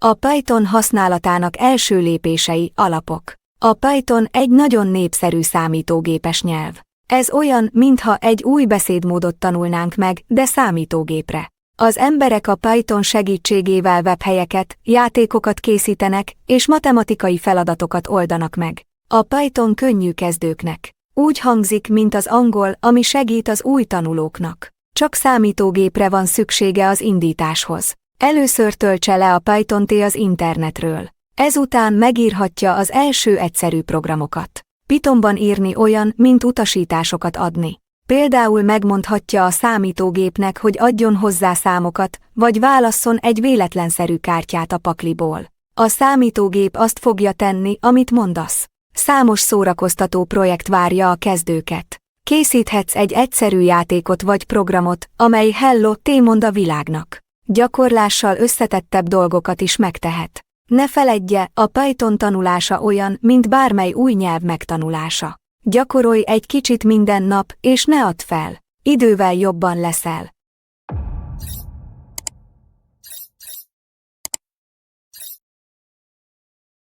A Python használatának első lépései, alapok. A Python egy nagyon népszerű számítógépes nyelv. Ez olyan, mintha egy új beszédmódot tanulnánk meg, de számítógépre. Az emberek a Python segítségével webhelyeket, játékokat készítenek, és matematikai feladatokat oldanak meg. A Python könnyű kezdőknek. Úgy hangzik, mint az angol, ami segít az új tanulóknak. Csak számítógépre van szüksége az indításhoz. Először töltse le a Pythont az internetről. Ezután megírhatja az első egyszerű programokat. Pythonban írni olyan, mint utasításokat adni. Például megmondhatja a számítógépnek, hogy adjon hozzá számokat, vagy válasszon egy véletlenszerű kártyát a pakliból. A számítógép azt fogja tenni, amit mondasz. Számos szórakoztató projekt várja a kezdőket. Készíthetsz egy egyszerű játékot vagy programot, amely Hello, mond a világnak. Gyakorlással összetettebb dolgokat is megtehet. Ne feledje, a Python tanulása olyan, mint bármely új nyelv megtanulása. Gyakorolj egy kicsit minden nap, és ne add fel. Idővel jobban leszel.